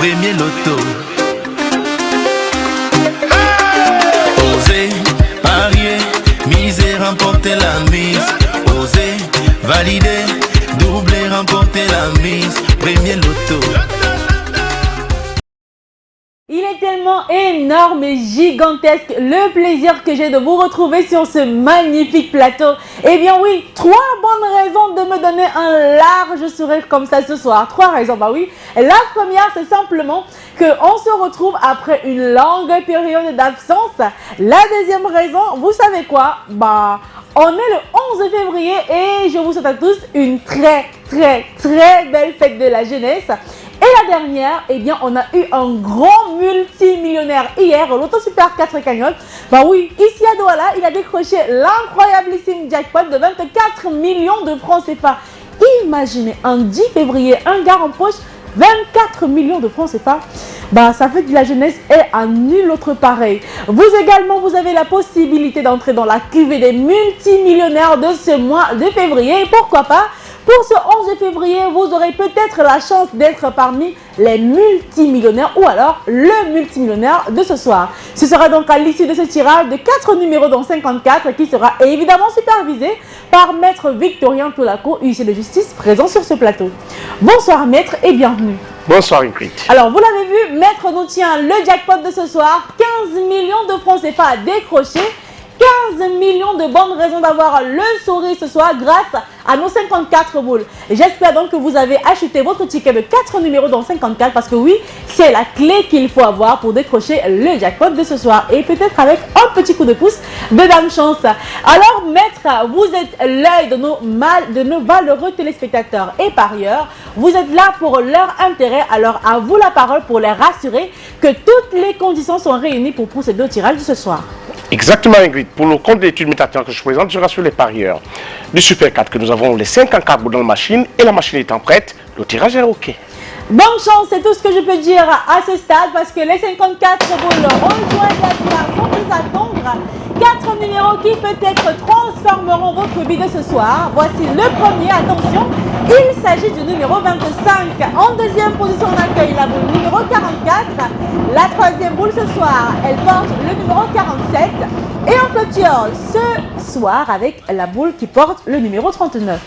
Premier loto. Osez parier, miser, remporter la mise. Osez valider, doubler, remporter la mise. Premier loto. Il est tellement énorme et gigantesque le plaisir que j'ai de vous retrouver sur ce magnifique plateau. Eh bien oui, 3 bonnes raisons de me donner un large sourire comme ça ce soir. 3 raisons, bah oui. La première, c'est simplement qu'on se retrouve après une longue période d'absence. La deuxième raison, vous savez quoi? Bah, on est le 11 février et je vous souhaite à tous une très belle fête de la jeunesse. Et la dernière, eh bien, on a eu un grand multimillionnaire hier, Loto Super 4 cagnotte. Bah oui, ici à Douala, il a décroché l'incroyablissime jackpot de 24 millions de francs CFA. Imaginez, un 10 février, un gars en poche, 24 millions de francs CFA. Bah, ça fait de la jeunesse et à nul autre pareil. Vous également, vous avez la possibilité d'entrer dans la cuvée des multimillionnaires de ce mois de février. Et pourquoi pas? Pour ce 11 février, vous aurez peut-être la chance d'être parmi les multimillionnaires ou alors le multimillionnaire de ce soir. Ce sera donc à l'issue de ce tirage de 4 numéros dans 54 qui sera évidemment supervisé par Maître Victorien Tolaco, huissier de justice présent sur ce plateau. Bonsoir Maître et bienvenue. Bonsoir Ingrid. Alors vous l'avez vu, Maître nous tient le jackpot de ce soir, 15 millions de francs CFA à décrocher. 15 millions de bonnes raisons d'avoir le sourire ce soir grâce à nos 54 boules. J'espère donc que vous avez acheté votre ticket de 4 numéros dans 54 parce que oui, c'est la clé qu'il faut avoir pour décrocher le jackpot de ce soir et peut-être avec un petit coup de pouce de Dame Chance. Alors Maître, vous êtes l'œil de nos valeureux téléspectateurs et parieurs. Vous êtes là pour leur intérêt, alors à vous la parole pour les rassurer que toutes les conditions sont réunies pour procéder au tirage de ce soir. Exactement Ingrid, pour le compte de l'étude métateur que je présente, je rassure les parieurs du Super 4 que nous avons les 54 boules dans la machine et la machine étant prête, le tirage est OK. Bonne chance, c'est tout ce que je peux dire à ce stade parce que les 54 boules rejoignent la finale sans plus attendre. 4 numéros qui peut-être transformeront votre vie de ce soir. Voici le premier, attention, il s'agit du numéro 25. En deuxième position, on accueille la boule numéro 44. La troisième boule ce soir, elle porte le numéro 47. Et on clôture ce soir avec la boule qui porte le numéro 39.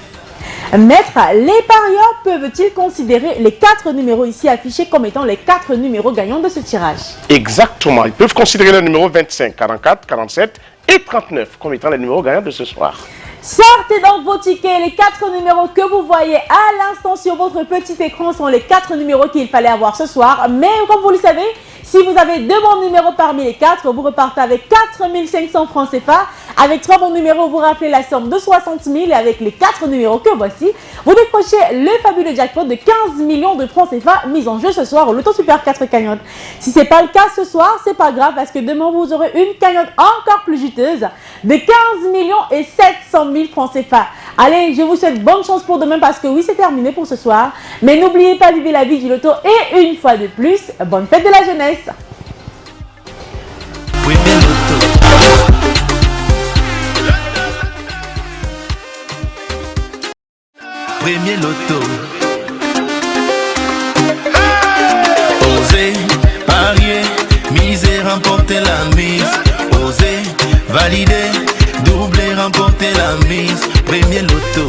Maître, les parieurs peuvent-ils considérer les 4 numéros ici affichés comme étant les 4 numéros gagnants de ce tirage? Exactement, ils peuvent considérer le numéro 25, 44, 47 et 39 comme étant les numéros gagnants de ce soir. Sortez donc vos tickets, les 4 numéros que vous voyez à l'instant sur votre petit écran sont les 4 numéros qu'il fallait avoir ce soir. Mais comme vous le savez, si vous avez 2 bons numéros parmi les 4, vous repartez avec 4 500 francs CFA. Avec 3 bons numéros, vous rappelez la somme de 60 000 et avec les 4 numéros que voici, vous décrochez le fabuleux jackpot de 15 millions de francs CFA mis en jeu ce soir au Loto Super 4 cagnotte. Si ce n'est pas le cas ce soir, c'est pas grave parce que demain vous aurez une cagnotte encore plus juteuse de 15 millions et 700 000 francs CFA. Allez, je vous souhaite bonne chance pour demain parce que oui, c'est terminé pour ce soir. Mais n'oubliez pas de vivre la vie du loto et une fois de plus, bonne fête de la jeunesse. Premier loto. Osez parier, miser, remporter la mise. Osez valider, doubler, remporter la mise. Premier loto.